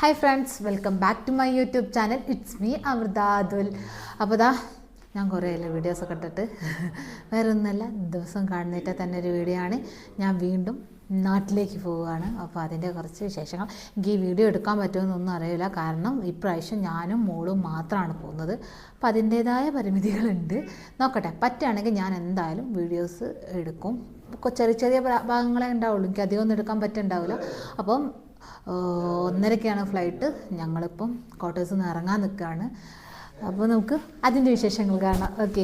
Hi friends, welcome back to my YouTube channel. It's me Amrita Adul. അപ്പോൾ ദാ ഞാൻ കുറേ വീഡിയോസൊക്കെ ഇട്ടിട്ട് വേറെ ഒന്നല്ല ദിവസം കാണുന്നിട്ട് തന്നെ ഒരു വീഡിയോ ആണ്. ഞാൻ വീണ്ടും നാട്ടിലേക്ക് പോവുകയാണ്. അപ്പോൾ അതിൻ്റെ കുറച്ച് വിശേഷങ്ങൾ എനിക്ക് ഈ വീഡിയോ എടുക്കാൻ പറ്റുമെന്നൊന്നും അറിയില്ല. കാരണം ഇപ്രാവശ്യം ഞാനും മോളും മാത്രമാണ് പോകുന്നത്. അപ്പോൾ അതിൻ്റേതായ പരിമിതികളുണ്ട്. നോക്കട്ടെ, പറ്റുകയാണെങ്കിൽ ഞാൻ എന്തായാലും വീഡിയോസ് എടുക്കും. ചെറിയ ചെറിയ ഭാഗങ്ങളെ ഉണ്ടാവുള്ളൂ, എനിക്ക് അധികം ഒന്നും എടുക്കാൻ പറ്റുന്നുണ്ടാവില്ല. അപ്പം 1:30 ഫ്ലൈറ്റ്. ഞങ്ങളിപ്പം ക്വാർട്ടേഴ്സിൽ നിന്ന് ഇറങ്ങാൻ നിൽക്കുകയാണ്. അപ്പോൾ നമുക്ക് അതിൻ്റെ വിശേഷങ്ങൾ കാണാം. ഓക്കെ,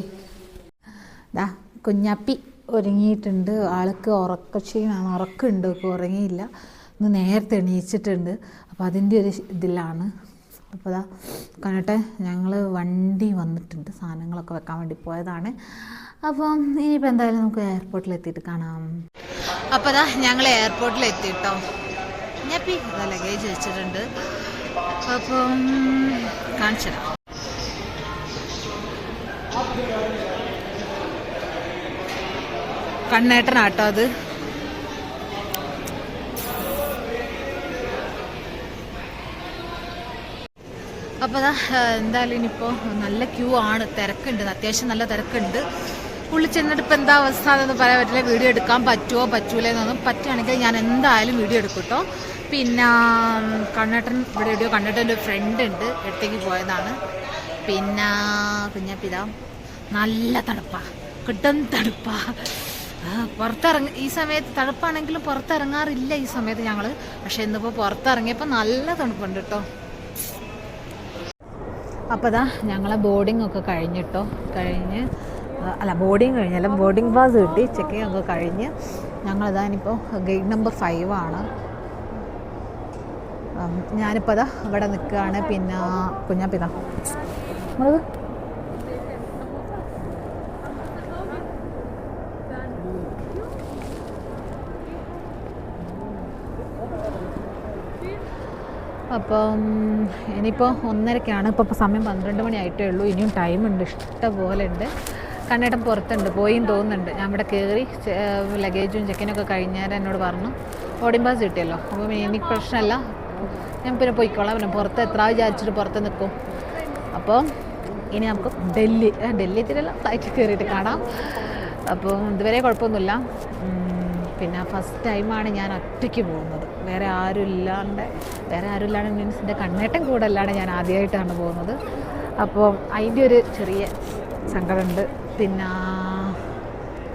ദാ കുഞ്ഞാപ്പി ഒരുങ്ങിയിട്ടുണ്ട്. ആൾക്ക് ഉറക്കക്ഷീണമാണ്, ഉറക്കമുണ്ട്, ഇപ്പോൾ ഉറങ്ങിയില്ല. ഇന്ന് നേരത്തെ എണീച്ചിട്ടുണ്ട്. അപ്പോൾ അതിൻ്റെ ഒരു ഇതിലാണ്. അപ്പോൾ ദാ കണ്ടിട്ട് ഞങ്ങൾ വണ്ടി വന്നിട്ടുണ്ട്, സാധനങ്ങളൊക്കെ വെക്കാൻ വേണ്ടി പോയതാണ്. അപ്പം ഇനിയിപ്പോൾ എന്തായാലും നമുക്ക് എയർപോർട്ടിൽ എത്തിയിട്ട് കാണാം. അപ്പോൾ ദാ ഞങ്ങൾ എയർപോർട്ടിൽ എത്തിയിട്ടോ. കുഞ്ഞാപ്പി അതാ ലഗേജ് വെച്ചിട്ടുണ്ട്. അപ്പം കാണിച്ചിടാം. കണ്ണേട്ടനാട്ടോ അത്. അപ്പോൾ അതാ എന്തായാലും ഇനിയിപ്പോൾ നല്ല ക്യൂ ആണ്, തിരക്കുണ്ട്, അത്യാവശ്യം നല്ല തിരക്കുണ്ട്. ഉള്ളിൽ ചെന്നിട്ട് ഇപ്പം എന്താ അവസ്ഥ എന്നൊന്നും പറയാൻ പറ്റില്ല. വീഡിയോ എടുക്കാൻ പറ്റുമോ പറ്റൂല എന്നൊന്നും. പറ്റുകയാണെങ്കിൽ ഞാൻ എന്തായാലും വീഡിയോ എടുക്കും കേട്ടോ. പിന്നെ കണ്ണേട്ടൻ ഇവിടെ എവിടെയോ, കണ്ണേട്ടൻ്റെ ഒരു ഫ്രണ്ട് ഉണ്ട്, അടുത്തേക്ക് പോയതാണ്. പിന്നെ കുഞ്ഞാപ്പിതാ നല്ല തണുപ്പാ, കിട്ടും തണുപ്പാ. ഈ സമയത്ത് തണുപ്പാണെങ്കിലും പുറത്തിറങ്ങാറില്ല ഈ സമയത്ത് ഞങ്ങൾ. പക്ഷെ ഇന്നിപ്പോൾ പുറത്തിറങ്ങിയപ്പോൾ നല്ല തണുപ്പുണ്ട് കേട്ടോ. അപ്പോൾ ദാ ഞങ്ങളെ ബോർഡിംഗ് ഒക്കെ കഴിഞ്ഞിട്ടോ, ബോർഡിങ് കഴിഞ്ഞല്ല, ബോർഡിംഗ് പാസ് കിട്ടി, ചെക്കിങ് ഒക്കെ കഴിഞ്ഞ് ഞങ്ങളിതാ ഇനിയിപ്പോൾ ഗേറ്റ് നമ്പർ 5 ആണ്. ഞാനിപ്പോൾ അതാ ഇവിടെ നിൽക്കുകയാണ്. പിന്നെ കുഞ്ഞാപ്പിതാ അപ്പം ഇനിയിപ്പോൾ 1:30 ഇപ്പോൾ സമയം 12 മണി ആയിട്ടേ ഉള്ളൂ. ഇനിയും ടൈമുണ്ട്, ഇഷ്ടംപോലെ ഉണ്ട്. കണ്ണേട്ടൻ പുറത്തുണ്ട്, പോയിന്ന് തോന്നുന്നുണ്ട്. ഞാൻ ഇവിടെ കയറി ലഗേജും ചെക്കിനൊക്കെ കഴിഞ്ഞാൽ എന്നോട് പറഞ്ഞു ബോർഡിംഗ് പാസ് കിട്ടിയല്ലോ. അപ്പം എനിക്ക് പ്രശ്നമല്ല, ഞാൻ പിന്നെ പോയിക്കോളാം. പിന്നെ പുറത്ത് എത്ര വിചാരിച്ചിട്ട് പുറത്ത് നിൽക്കും. അപ്പോൾ ഇനി നമുക്ക് ഡൽഹി എത്തിയിട്ടല്ല, ഫ്ലൈറ്റിൽ കയറിയിട്ട് കാണാം. അപ്പോൾ ഇതുവരെ കുഴപ്പമൊന്നുമില്ല. പിന്നെ ഫസ്റ്റ് ടൈമാണ് ഞാൻ ഒറ്റയ്ക്ക് പോകുന്നത്, വേറെ ആരും ഇല്ലാണ്ട് മീൻസ് എൻ്റെ കണ്ണേട്ടൻ കൂടെ അല്ലാണ്ട് ഞാൻ ആദ്യമായിട്ടാണ് പോകുന്നത്. അപ്പോൾ അതിൻ്റെ ഒരു ചെറിയ സങ്കടമുണ്ട്. പിന്നെ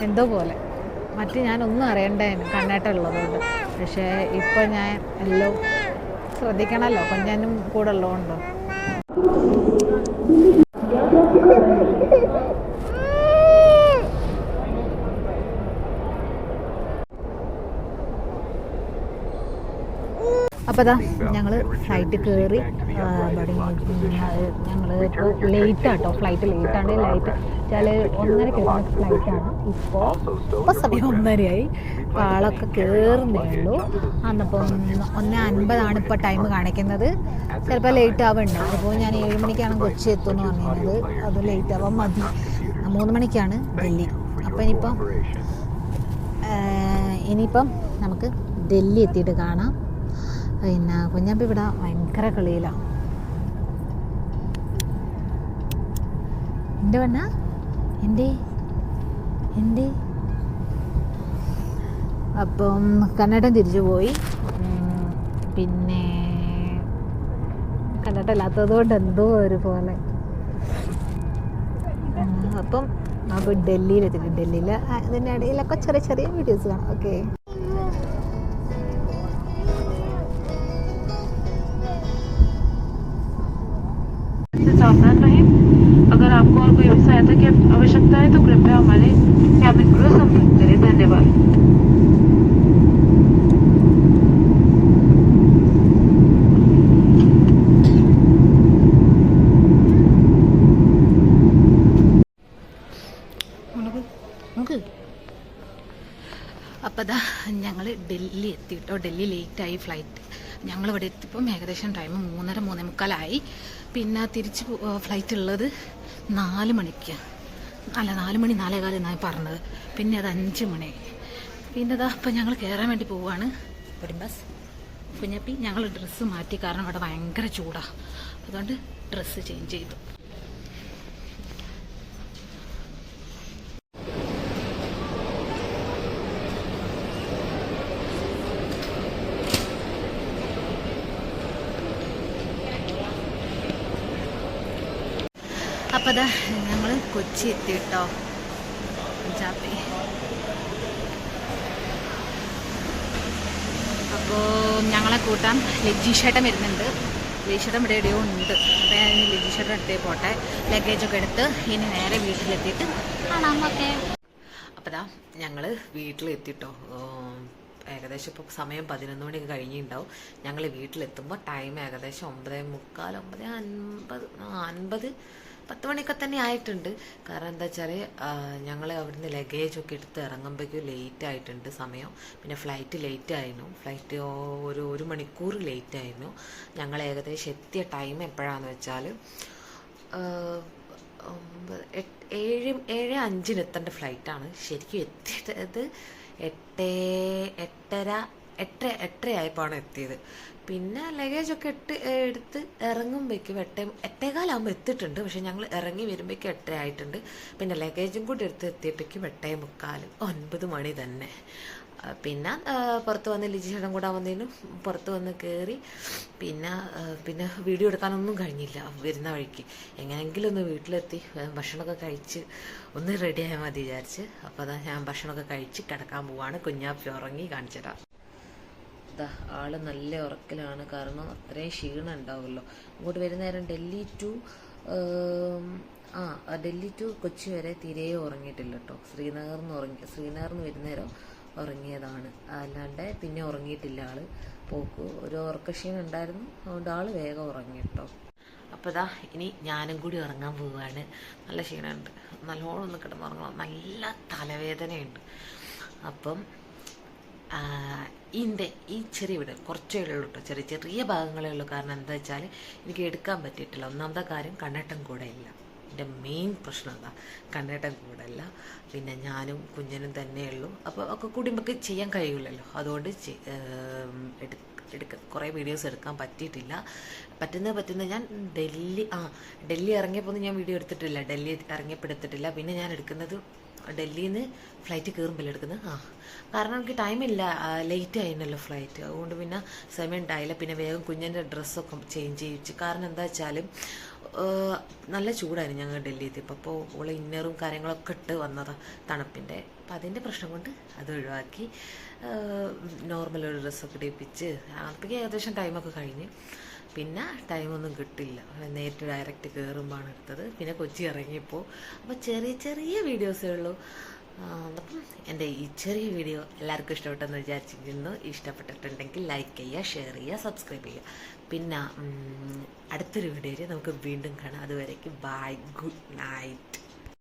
എന്തോ പോലെ ഞാനൊന്നും അറിയണ്ടേന് കണ്ണേട്ടൻ ഉള്ളതുകൊണ്ട്. പക്ഷേ ഇപ്പോൾ ഞാൻ എല്ലാം ശ്രദ്ധിക്കണമല്ലോ, കുഞ്ഞാനും കൂടെ ഉള്ളതുകൊണ്ട്. അപ്പോൾ അതാ ഞങ്ങൾ ഫ്ലൈറ്റ് കയറി. ഞങ്ങൾ ഇപ്പോൾ ലേറ്റാട്ടോ, ഫ്ലൈറ്റ് ലേറ്റാണ്. ലൈറ്റ് വെച്ചാൽ 1:30 ഫ്ലൈറ്റാണ്. ഇപ്പോൾ സമയം 1:30 ആളൊക്കെ കയറുന്നേ ഉള്ളൂ. അന്നപ്പം 1:50 ഇപ്പോൾ ടൈം കാണിക്കുന്നത്. ചിലപ്പോൾ ലേറ്റ് ആവുന്നുണ്ട്. അപ്പോൾ ഞാൻ 7 മണിക്കാണ് കൊച്ചി എത്തുമെന്ന് പറഞ്ഞിരുന്നത്. അത് ലേറ്റ് ആവാൻ മതി. 3 മണിക്കാണ് ഡൽഹി. അപ്പോൾ ഇനിയിപ്പം നമുക്ക് ഡൽഹി എത്തിയിട്ട് കാണാം. പിന്നെ കുഞ്ഞാപ്പി ഇവിടെ ഭയങ്കര കളിയിലാണ്. എൻ്റെ പെണ്ണ എൻ്റെ അപ്പം കണ്ണേട്ടൻ തിരിച്ചു പോയി. പിന്നെ കണ്ണേട്ടൻ ഇല്ലാത്തത് കൊണ്ട് എന്തോ ഒരു പോലെ. അപ്പം നമുക്ക് ഡൽഹിയിലെത്തിയിട്ട് ഡൽഹിയിൽ ഇതിൻ്റെ ഇടയിലൊക്കെ ചെറിയ ചെറിയ വീഡിയോസ് കാണാം. ഓക്കെ, सावधान रहें। अगर आपको और कोई सहायता की आवश्यकता है तो कृपया हमारे कैबिन क्रू संपर्क करें। धन्यवाद। അപ്പോൾ അതാ ഞങ്ങൾ ഡൽഹി എത്തിയിട്ടോ. ഡൽഹി ലേറ്റായി ഫ്ലൈറ്റ്. ഞങ്ങളിവിടെ എത്തിയപ്പം ഏകദേശം ടൈം 3:30-3:45. പിന്നെ തിരിച്ച് ഫ്ലൈറ്റ് ഉള്ളത് 4 മണിക്ക്. 4 മണി 4:15 എന്നാണ് പറഞ്ഞത്. പിന്നെ അത് 5 മണി. പിന്നെ അതാ അപ്പം ഞങ്ങൾ കയറാൻ വേണ്ടി പോവുകയാണ്. ബോർഡിംഗ് പാസ് കുഞ്ഞപ്പി ഞങ്ങൾ ഡ്രസ്സ് മാറ്റി, കാരണം ഇവിടെ ഭയങ്കര ചൂടാണ്. അതുകൊണ്ട് ഡ്രസ്സ് ചേഞ്ച് ചെയ്തു. അപ്പോൾ അതാ ഞങ്ങൾ കൊച്ചി എത്തി കേട്ടോ. പഞ്ചാബി. അപ്പോൾ ഞങ്ങളെ കൂട്ടാൻ ലജീഷേട്ടൻ വരുന്നുണ്ട്. ലജീഷേട്ടൻ ഇവിടെ എവിടെയോ ഉണ്ട്. അപ്പോൾ ഞാൻ ഇനി ലജീഷേട്ടൻ അടുത്തേ പോട്ടെ. ലഗേജൊക്കെ എടുത്ത് ഇനി നേരെ വീട്ടിലെത്തിയിട്ട് കാണാം. ഓക്കെ. അപ്പോൾ ദാ ഞങ്ങൾ വീട്ടിലെത്തിട്ടോ. ഏകദേശം ഇപ്പോൾ സമയം 11 മണിയൊക്കെ കഴിഞ്ഞിട്ടുണ്ടാവും. ഞങ്ങൾ വീട്ടിലെത്തുമ്പോൾ ടൈം ഏകദേശം 9:45, 9:50, 10 മണിയൊക്കെ തന്നെ ആയിട്ടുണ്ട്. കാരണം എന്താ വെച്ചാൽ ഞങ്ങൾ അവിടുന്ന് ലഗേജൊക്കെ എടുത്ത് ഇറങ്ങുമ്പോഴേക്കും ലേറ്റ് ആയിട്ടുണ്ട് സമയം. പിന്നെ ഫ്ലൈറ്റ് ലേറ്റ് ആയിരുന്നു. ഫ്ലൈറ്റ് ഒരു മണിക്കൂർ ലേറ്റ് ആയിരുന്നു. ഞങ്ങൾ ഏകദേശം എത്തിയ ടൈം എപ്പോഴാണെന്ന് വെച്ചാൽ 7:05 എത്തേണ്ട ഫ്ലൈറ്റാണ്. ശരിക്കും എത്തിയത് 8:30 ആയപ്പോഴാണ് എത്തിയത്. പിന്നെ ലഗേജൊക്കെ എടുത്ത് ഇറങ്ങുമ്പോഴേക്കും 8:15 എത്തിയിട്ടുണ്ട്. പക്ഷെ ഞങ്ങൾ ഇറങ്ങി വരുമ്പോഴേക്കും 8 ആയിട്ടുണ്ട്. പിന്നെ ലഗേജും കൂടി എടുത്ത് എത്തിയപ്പോഴേക്കും 8:45, 9 മണി തന്നെ. പിന്നെ പുറത്ത് വന്ന് ലിജിഷേട്ടൻ കൂടെ വന്നതിനും പുറത്ത് വന്ന് കയറി. പിന്നെ വീഡിയോ എടുക്കാനൊന്നും കഴിഞ്ഞില്ല വരുന്ന വഴിക്ക്. എങ്ങനെയെങ്കിലും ഒന്ന് വീട്ടിലെത്തി ഭക്ഷണമൊക്കെ കഴിച്ച് ഒന്ന് റെഡിയായാൽ മതി വിചാരിച്ച്. അപ്പോൾ അതാ ഞാൻ ഭക്ഷണമൊക്കെ കഴിച്ച് കിടക്കാൻ പോവാണ്. കുഞ്ഞാപ്പി ഉറങ്ങി, കാണിച്ചിടാം. ഇതാ ആള് നല്ല ഉറക്കലാണ്, കാരണം അത്രയും ക്ഷീണം ഉണ്ടാവുമല്ലോ. ഇങ്ങോട്ട് വരുന്നേരം ഡൽഹി ടു കൊച്ചി വരെ തീരെ ഉറങ്ങിയിട്ടില്ല കേട്ടോ. ശ്രീനഗറിന്ന് വരുന്നേരം ഉറങ്ങിയതാണ്, അല്ലാണ്ട് പിന്നെ ഉറങ്ങിയിട്ടില്ല ആള്. ഒരു ഉറക്കക്ഷീണം ഉണ്ടായിരുന്നു, അതുകൊണ്ട് ആള് വേഗം ഉറങ്ങി കേട്ടോ. അപ്പോൾ ഇതാ ഇനി ഞാനും കൂടി ഉറങ്ങാൻ പോവുകയാണ്. നല്ല ക്ഷീണമുണ്ട്, നല്ലോണം ഒന്ന് കിടന്നുറങ്ങണം, നല്ല തലവേദനയുണ്ട്. അപ്പം ഈ ചെറിയ വീട് കുറച്ചേ ഉള്ളൂ കേട്ടോ, ചെറിയ ഭാഗങ്ങളേ ഉള്ളൂ. കാരണം എന്താ വെച്ചാൽ എനിക്ക് എടുക്കാൻ പറ്റിയിട്ടില്ല. ഒന്നാമത്തെ കാര്യം കണ്ണേട്ടൻ കൂടെ ഇല്ല. എൻ്റെ മെയിൻ പ്രശ്നം എന്താ, കണ്ണേട്ടൻ കൂടെ ഇല്ല. പിന്നെ ഞാനും കുഞ്ഞനും തന്നെയുള്ളൂ. അപ്പോൾ ഒക്കെ കൂടി നമുക്ക് ചെയ്യാൻ കഴിയില്ലല്ലോ. അതുകൊണ്ട് കുറേ വീഡിയോസ് എടുക്കാൻ പറ്റിയിട്ടില്ല. പറ്റുന്ന ഞാൻ ഡൽഹി ഇറങ്ങിയപ്പോൾ ഞാൻ വീഡിയോ എടുത്തിട്ടില്ല. ഡൽഹി ഇറങ്ങിയപ്പോൾ എടുത്തിട്ടില്ല. പിന്നെ ഞാൻ എടുക്കുന്നത് ഡൽഹിയിൽ നിന്ന് ഫ്ലൈറ്റ് കയറുമ്പോൾ എടുക്കുന്നത്. കാരണം എനിക്ക് ടൈമില്ല, ലേറ്റ് ആയിരുന്നല്ലോ ഫ്ലൈറ്റ്. അതുകൊണ്ട് പിന്നെ സമയം ഉണ്ടായില്ല. പിന്നെ വേഗം കുഞ്ഞിൻ്റെ ഡ്രസ്സൊക്കെ ചേഞ്ച് ചെയ്യിച്ച്. കാരണം എന്താ വെച്ചാൽ നല്ല ചൂടായിരുന്നു ഞങ്ങൾ ഡൽഹി എത്തിയപ്പോൾ. അപ്പോൾ ഉള്ള ഇന്നറും കാര്യങ്ങളൊക്കെ ഇട്ട് വന്നതാണ് തണുപ്പിൻ്റെ. അപ്പം അതിൻ്റെ പ്രശ്നം കൊണ്ട് അത് ഒഴിവാക്കി നോർമൽ ഒരു ഡ്രസ്സൊക്കെ ഇടിപ്പിച്ച് അപ്പോഴേക്കും ഏകദേശം ടൈമൊക്കെ കഴിഞ്ഞ്. പിന്നെ ടൈമൊന്നും കിട്ടില്ല, നേരിട്ട് ഡയറക്റ്റ് കയറുമ്പോഴാണ് എടുത്തത്. പിന്നെ കൊച്ചി ഇറങ്ങിയപ്പോൾ അപ്പോൾ ചെറിയ വീഡിയോസേ ഉള്ളൂ. അപ്പം എൻ്റെ ഈ ചെറിയ വീഡിയോ എല്ലാവർക്കും ഇഷ്ടപ്പെട്ടെന്ന് വിചാരിച്ചിരിക്കുന്നു. ഇഷ്ടപ്പെട്ടിട്ടുണ്ടെങ്കിൽ ലൈക്ക് ചെയ്യുക, ഷെയർ ചെയ്യുക, സബ്സ്ക്രൈബ് ചെയ്യുക. പിന്നെ അടുത്തൊരു വീഡിയോയിൽ നമുക്ക് വീണ്ടും കാണാം. അതുവരേക്കും ബൈ, ഗുഡ് നൈറ്റ്.